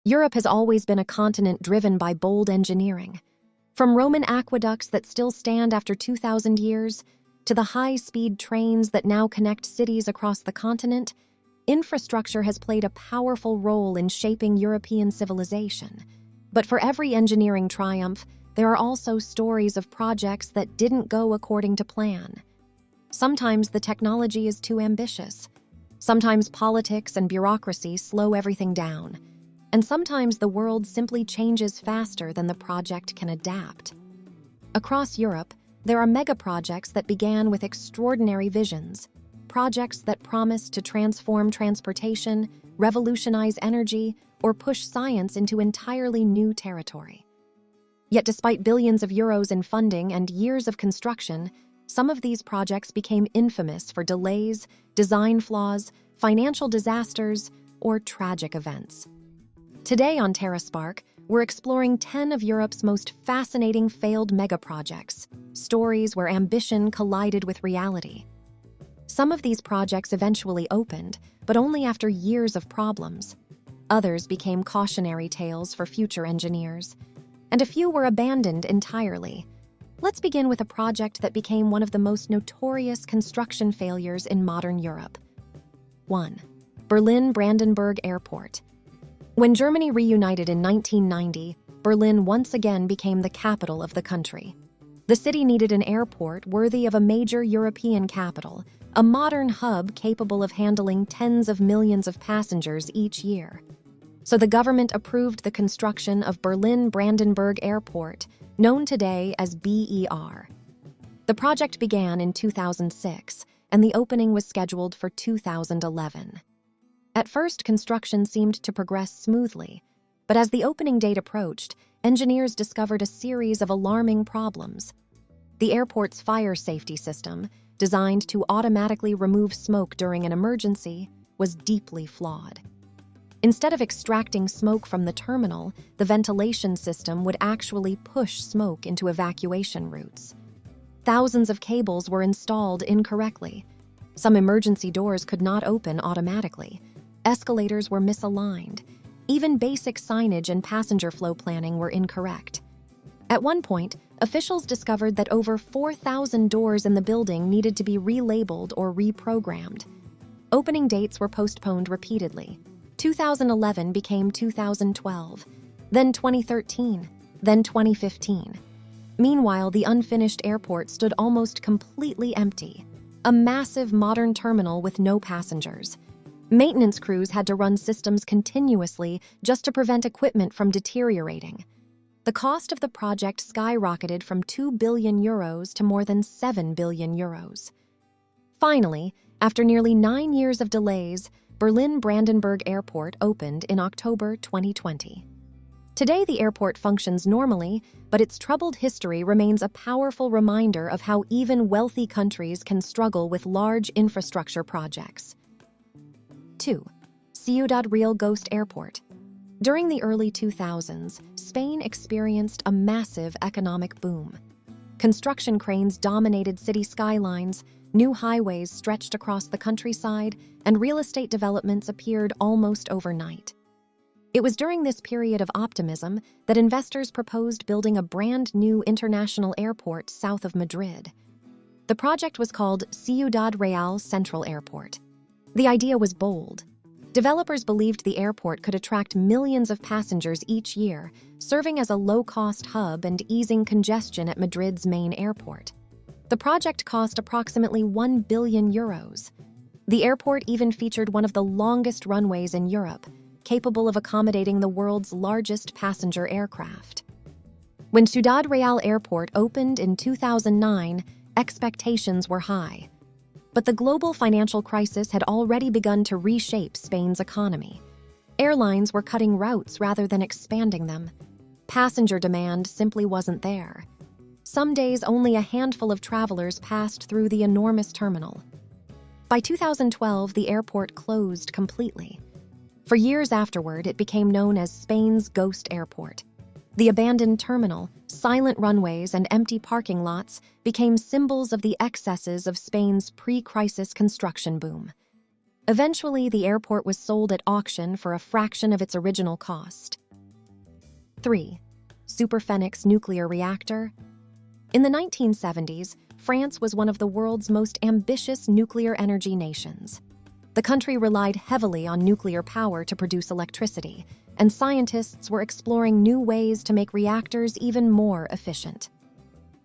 Europe has always been a continent driven by bold engineering. From Roman aqueducts that still stand after 2,000 years, to the high-speed trains that now connect cities across the continent, infrastructure has played a powerful role in shaping European civilization. But for every engineering triumph, there are also stories of projects that didn't go according to plan. Sometimes the technology is too ambitious. Sometimes politics and bureaucracy slow everything down. And sometimes the world simply changes faster than the project can adapt. Across Europe, there are megaprojects that began with extraordinary visions, projects that promise to transform transportation, revolutionize energy, or push science into entirely new territory. Yet despite billions of euros in funding and years of construction, some of these projects became infamous for delays, design flaws, financial disasters, or tragic events. Today on Terra Spark, we're exploring 10 of Europe's most fascinating failed megaprojects, stories where ambition collided with reality. Some of these projects eventually opened, but only after years of problems. Others became cautionary tales for future engineers, and a few were abandoned entirely. Let's begin with a project that became one of the most notorious construction failures in modern Europe. 1. Berlin Brandenburg Airport. When Germany reunited in 1990, Berlin once again became the capital of the country. The city needed an airport worthy of a major European capital, a modern hub capable of handling tens of millions of passengers each year. So the government approved the construction of Berlin Brandenburg Airport, known today as BER. The project began in 2006, and the opening was scheduled for 2011. At first, construction seemed to progress smoothly, but as the opening date approached, engineers discovered a series of alarming problems. The airport's fire safety system, designed to automatically remove smoke during an emergency, was deeply flawed. Instead of extracting smoke from the terminal, the ventilation system would actually push smoke into evacuation routes. Thousands of cables were installed incorrectly. Some emergency doors could not open automatically. Escalators were misaligned. Even basic signage and passenger flow planning were incorrect. At one point, officials discovered that over 4,000 doors in the building needed to be relabeled or reprogrammed. Opening dates were postponed repeatedly. 2011 became 2012, then 2013, then 2015. Meanwhile, the unfinished airport stood almost completely empty, a massive modern terminal with no passengers. Maintenance crews had to run systems continuously just to prevent equipment from deteriorating. The cost of the project skyrocketed from 2 billion euros to more than 7 billion euros. Finally, after nearly 9 years of delays, Berlin Brandenburg Airport opened in October 2020. Today, the airport functions normally, but its troubled history remains a powerful reminder of how even wealthy countries can struggle with large infrastructure projects. 2. Ciudad Real Ghost Airport. During the early 2000s, Spain experienced a massive economic boom. Construction cranes dominated city skylines, new highways stretched across the countryside, and real estate developments appeared almost overnight. It was during this period of optimism that investors proposed building a brand new international airport south of Madrid. The project was called Ciudad Real Central Airport. The idea was bold. Developers believed the airport could attract millions of passengers each year, serving as a low-cost hub and easing congestion at Madrid's main airport. The project cost approximately 1 billion euros. The airport even featured one of the longest runways in Europe, capable of accommodating the world's largest passenger aircraft. When Ciudad Real Airport opened in 2009, expectations were high. But the global financial crisis had already begun to reshape Spain's economy. Airlines were cutting routes rather than expanding them. Passenger demand simply wasn't there. Some days, only a handful of travelers passed through the enormous terminal. By 2012, the airport closed completely. For years afterward, it became known as Spain's Ghost Airport. The abandoned terminal, silent runways, and empty parking lots became symbols of the excesses of Spain's pre-crisis construction boom. Eventually, the airport was sold at auction for a fraction of its original cost. 3. Superphénix nuclear reactor. In the 1970s, France was one of the world's most ambitious nuclear energy nations. The country relied heavily on nuclear power to produce electricity, and scientists were exploring new ways to make reactors even more efficient.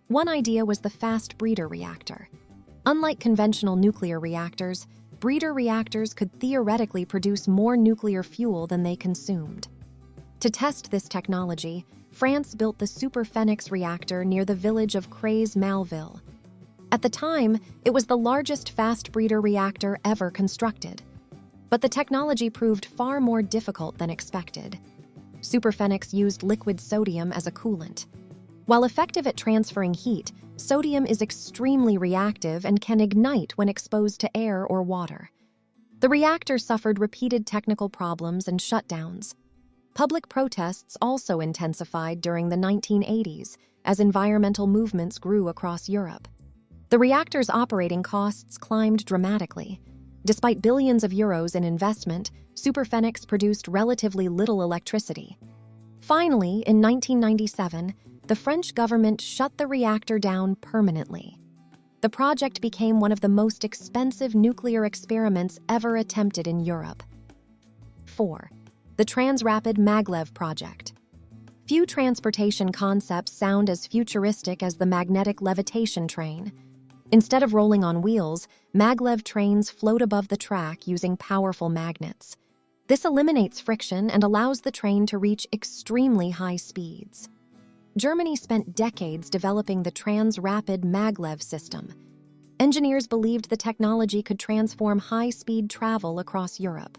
One idea was the fast breeder reactor. Unlike conventional nuclear reactors, breeder reactors could theoretically produce more nuclear fuel than they consumed. To test this technology, France built the Superphénix reactor near the village of Creys-Malville. At the time, it was the largest fast breeder reactor ever constructed. But the technology proved far more difficult than expected. Superphénix used liquid sodium as a coolant. While effective at transferring heat, sodium is extremely reactive and can ignite when exposed to air or water. The reactor suffered repeated technical problems and shutdowns. Public protests also intensified during the 1980s as environmental movements grew across Europe. The reactor's operating costs climbed dramatically. Despite billions of euros in investment, Superphénix produced relatively little electricity. Finally, in 1997, the French government shut the reactor down permanently. The project became one of the most expensive nuclear experiments ever attempted in Europe. 4. The Transrapid Maglev project. Few transportation concepts sound as futuristic as the magnetic levitation train. Instead of rolling on wheels, maglev trains float above the track using powerful magnets. This eliminates friction and allows the train to reach extremely high speeds. Germany spent decades developing the Transrapid Maglev system. Engineers believed the technology could transform high-speed travel across Europe.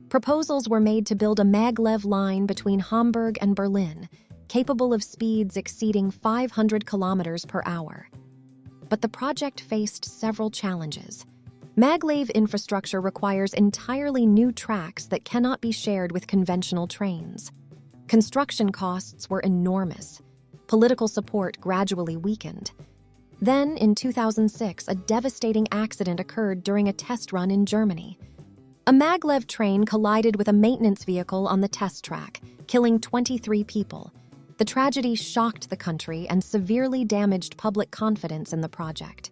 Proposals were made to build a maglev line between Hamburg and Berlin, capable of speeds exceeding 500 kilometers per hour. But the project faced several challenges. Maglev infrastructure requires entirely new tracks that cannot be shared with conventional trains. Construction costs were enormous. Political support gradually weakened. Then, in 2006, a devastating accident occurred during a test run in Germany. A maglev train collided with a maintenance vehicle on the test track, killing 23 people. The tragedy shocked the country and severely damaged public confidence in the project.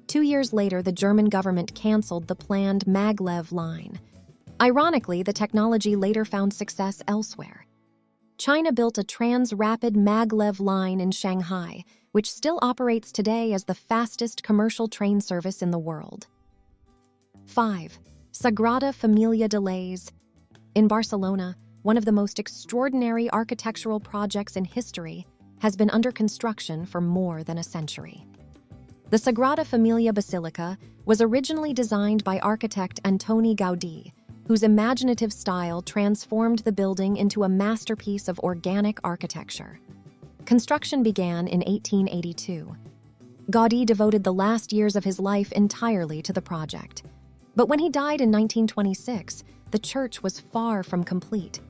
2 years later, the German government canceled the planned maglev line. Ironically, the technology later found success elsewhere. China built a Transrapid Maglev line in Shanghai, which still operates today as the fastest commercial train service in the world. 5. Sagrada Familia delays. In Barcelona, one of the most extraordinary architectural projects in history has been under construction for more than a century. The Sagrada Familia Basilica was originally designed by architect Antoni Gaudí, whose imaginative style transformed the building into a masterpiece of organic architecture. Construction began in 1882. Gaudí devoted the last years of his life entirely to the project. But when he died in 1926, the church was far from complete.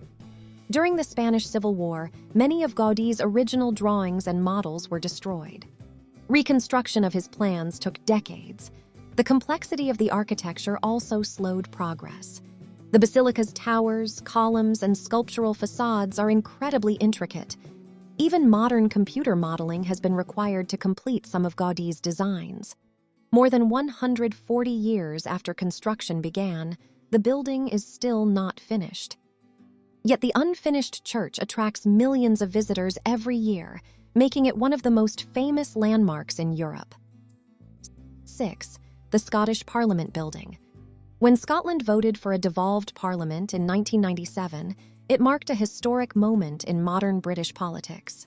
During the Spanish Civil War, many of Gaudí's original drawings and models were destroyed. Reconstruction of his plans took decades. The complexity of the architecture also slowed progress. The basilica's towers, columns, and sculptural facades are incredibly intricate. Even modern computer modeling has been required to complete some of Gaudí's designs. More than 140 years after construction began, the building is still not finished. Yet the unfinished church attracts millions of visitors every year, making it one of the most famous landmarks in Europe. 6. The Scottish Parliament Building. When Scotland voted for a devolved parliament in 1997, it marked a historic moment in modern British politics.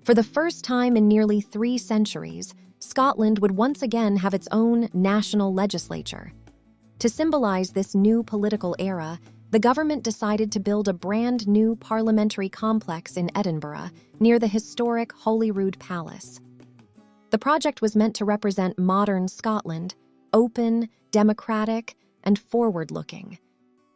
For the first time in nearly 3 centuries, Scotland would once again have its own national legislature. To symbolize this new political era, the government decided to build a brand new parliamentary complex in Edinburgh, near the historic Holyrood Palace. The project was meant to represent modern Scotland, open, democratic, and forward-looking.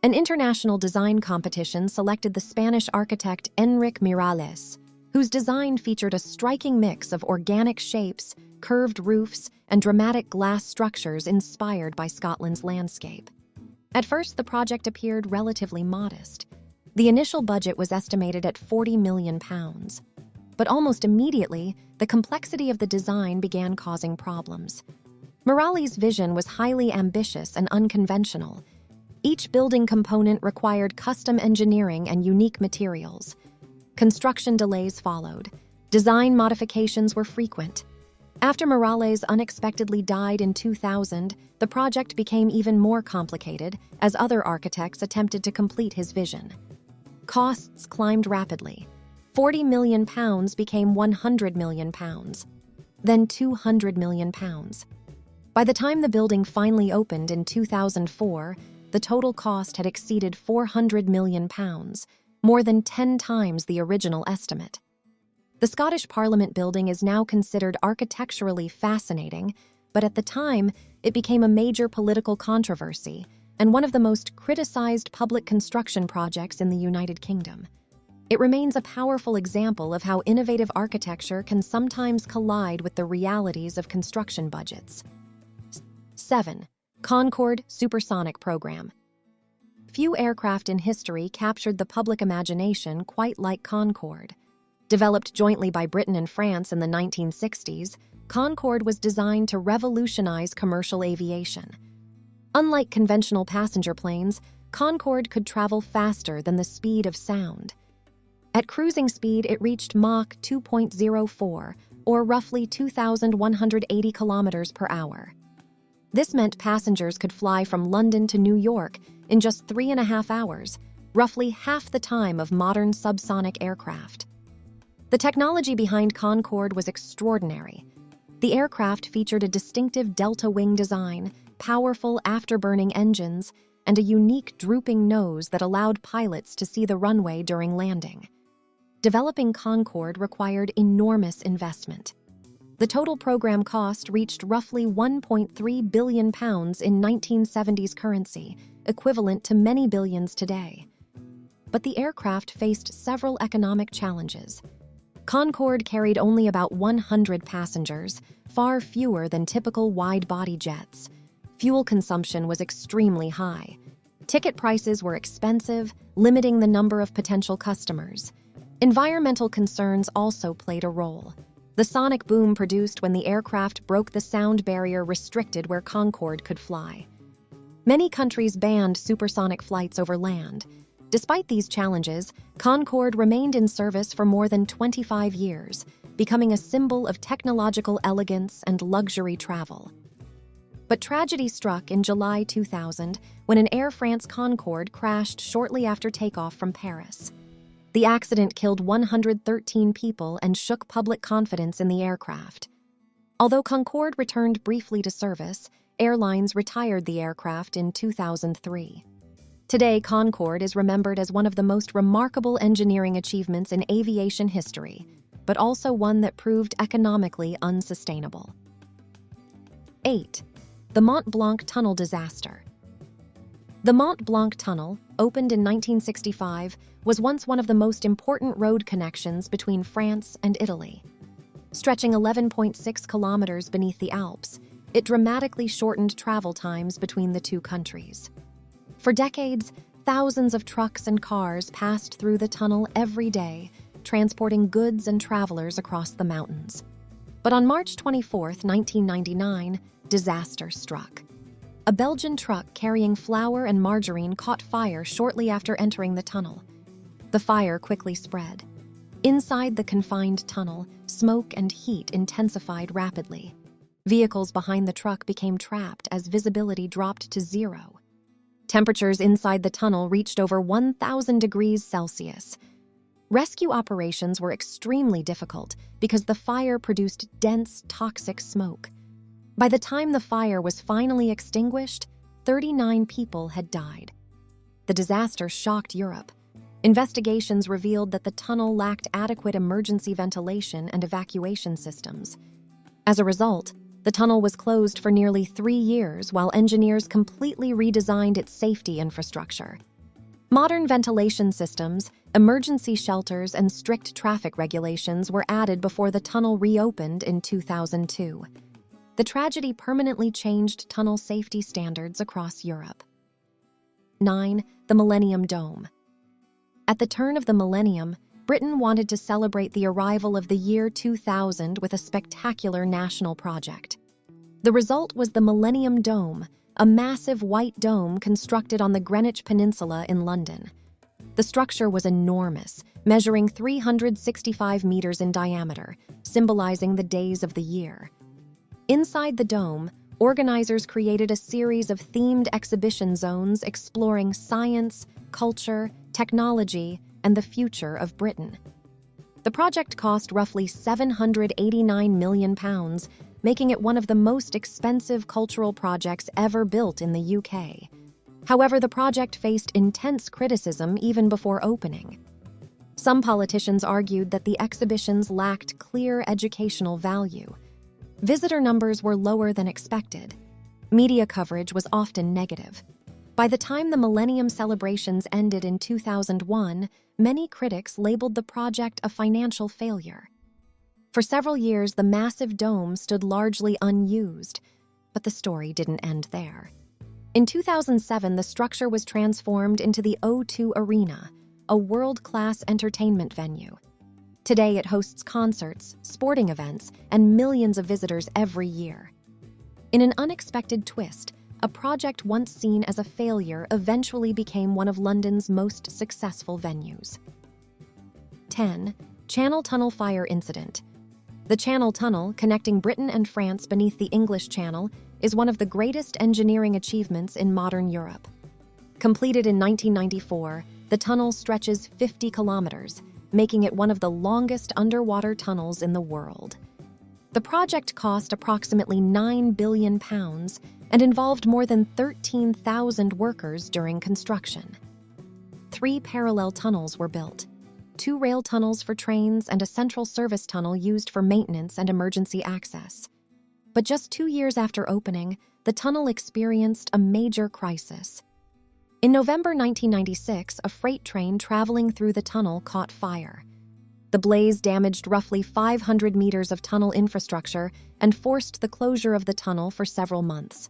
An international design competition selected the Spanish architect Enric Miralles, whose design featured a striking mix of organic shapes, curved roofs, and dramatic glass structures inspired by Scotland's landscape. At first, the project appeared relatively modest. The initial budget was estimated at £40 million. But almost immediately, the complexity of the design began causing problems. Merali's vision was highly ambitious and unconventional. Each building component required custom engineering and unique materials. Construction delays followed. Design modifications were frequent. After Morales unexpectedly died in 2000, the project became even more complicated as other architects attempted to complete his vision. Costs climbed rapidly. £40 million became £100 million, then £200 million. By the time the building finally opened in 2004, the total cost had exceeded £400 million, more than 10 times the original estimate. The Scottish Parliament building is now considered architecturally fascinating, but at the time, it became a major political controversy and one of the most criticized public construction projects in the United Kingdom. It remains a powerful example of how innovative architecture can sometimes collide with the realities of construction budgets. 7. Concorde Supersonic Program. Few aircraft in history captured the public imagination quite like Concorde. Developed jointly by Britain and France in the 1960s, Concorde was designed to revolutionize commercial aviation. Unlike conventional passenger planes, Concorde could travel faster than the speed of sound. At cruising speed, it reached Mach 2.04, or roughly 2,180 kilometers per hour. This meant passengers could fly from London to New York in just 3.5 hours, roughly half the time of modern subsonic aircraft. The technology behind Concorde was extraordinary. The aircraft featured a distinctive delta wing design, powerful afterburning engines, and a unique drooping nose that allowed pilots to see the runway during landing. Developing Concorde required enormous investment. The total program cost reached roughly £1.3 billion in 1970s currency, equivalent to many billions today. But the aircraft faced several economic challenges. Concorde carried only about 100 passengers, far fewer than typical wide-body jets. Fuel consumption was extremely high. Ticket prices were expensive, limiting the number of potential customers. Environmental concerns also played a role. The sonic boom produced when the aircraft broke the sound barrier restricted where Concorde could fly. Many countries banned supersonic flights over land. Despite these challenges, Concorde remained in service for more than 25 years, becoming a symbol of technological elegance and luxury travel. But tragedy struck in July 2000 when an Air France Concorde crashed shortly after takeoff from Paris. The accident killed 113 people and shook public confidence in the aircraft. Although Concorde returned briefly to service, airlines retired the aircraft in 2003. Today, Concorde is remembered as one of the most remarkable engineering achievements in aviation history, but also one that proved economically unsustainable. 8. The Mont Blanc Tunnel Disaster. The Mont Blanc Tunnel, opened in 1965, was once one of the most important road connections between France and Italy. Stretching 11.6 kilometers beneath the Alps, it dramatically shortened travel times between the two countries. For decades, thousands of trucks and cars passed through the tunnel every day, transporting goods and travelers across the mountains. But on March 24, 1999, disaster struck. A Belgian truck carrying flour and margarine caught fire shortly after entering the tunnel. The fire quickly spread. Inside the confined tunnel, smoke and heat intensified rapidly. Vehicles behind the truck became trapped as visibility dropped to zero. Temperatures inside the tunnel reached over 1,000 degrees Celsius. Rescue operations were extremely difficult because the fire produced dense, toxic smoke. By the time the fire was finally extinguished, 39 people had died. The disaster shocked Europe. Investigations revealed that the tunnel lacked adequate emergency ventilation and evacuation systems. As a result, the tunnel was closed for nearly 3 years while engineers completely redesigned its safety infrastructure. Modern ventilation systems, emergency shelters, and strict traffic regulations were added before the tunnel reopened in 2002. The tragedy permanently changed tunnel safety standards across Europe. 9. The Millennium Dome. At the turn of the millennium, Britain wanted to celebrate the arrival of the year 2000 with a spectacular national project. The result was the Millennium Dome, a massive white dome constructed on the Greenwich Peninsula in London. The structure was enormous, measuring 365 meters in diameter, symbolizing the days of the year. Inside the dome, organizers created a series of themed exhibition zones exploring science, culture, technology, and the future of Britain. The project cost roughly £789 million, making it one of the most expensive cultural projects ever built in the UK. However, the project faced intense criticism even before opening. Some politicians argued that the exhibitions lacked clear educational value. Visitor numbers were lower than expected. Media coverage was often negative. By the time the Millennium celebrations ended in 2001, many critics labeled the project a financial failure. For several years, the massive dome stood largely unused, but the story didn't end there. In 2007, the structure was transformed into the O2 Arena, a world-class entertainment venue. Today, it hosts concerts, sporting events, and millions of visitors every year. In an unexpected twist, a project once seen as a failure eventually became one of London's most successful venues. 10. Channel Tunnel Fire Incident. The Channel Tunnel, connecting Britain and France beneath the English Channel, is one of the greatest engineering achievements in modern Europe. Completed in 1994, the tunnel stretches 50 kilometers, making it one of the longest underwater tunnels in the world. The project cost approximately £9 billion and involved more than 13,000 workers during construction. 3 parallel tunnels were built: 2 rail tunnels for trains and a central service tunnel used for maintenance and emergency access. But just 2 years after opening, the tunnel experienced a major crisis. In November 1996, a freight train traveling through the tunnel caught fire. The blaze damaged roughly 500 meters of tunnel infrastructure and forced the closure of the tunnel for several months.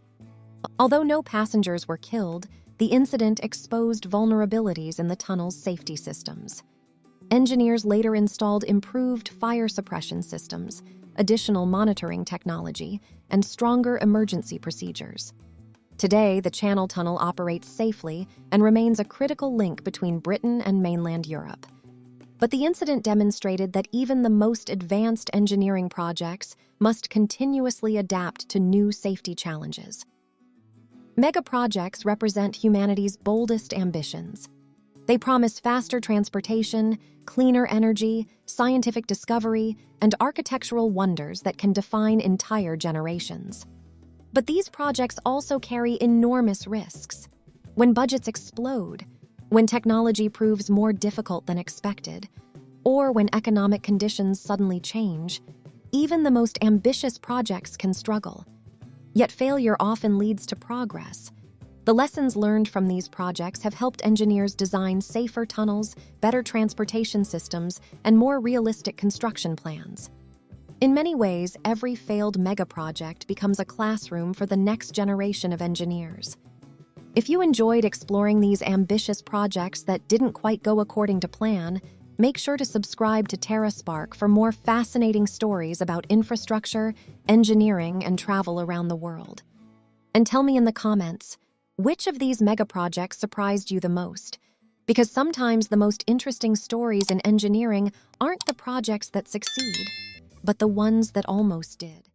Although no passengers were killed, the incident exposed vulnerabilities in the tunnel's safety systems. Engineers later installed improved fire suppression systems, additional monitoring technology, and stronger emergency procedures. Today, the Channel Tunnel operates safely and remains a critical link between Britain and mainland Europe. But the incident demonstrated that even the most advanced engineering projects must continuously adapt to new safety challenges. Megaprojects represent humanity's boldest ambitions. They promise faster transportation, cleaner energy, scientific discovery, and architectural wonders that can define entire generations. But these projects also carry enormous risks. When budgets explode, when technology proves more difficult than expected, or when economic conditions suddenly change, even the most ambitious projects can struggle. Yet failure often leads to progress. The lessons learned from these projects have helped engineers design safer tunnels, better transportation systems, and more realistic construction plans. In many ways, every failed megaproject becomes a classroom for the next generation of engineers. If you enjoyed exploring these ambitious projects that didn't quite go according to plan, make sure to subscribe to Terra Spark for more fascinating stories about infrastructure, engineering, and travel around the world. And tell me in the comments, which of these megaprojects surprised you the most? Because sometimes the most interesting stories in engineering aren't the projects that succeed, but the ones that almost did.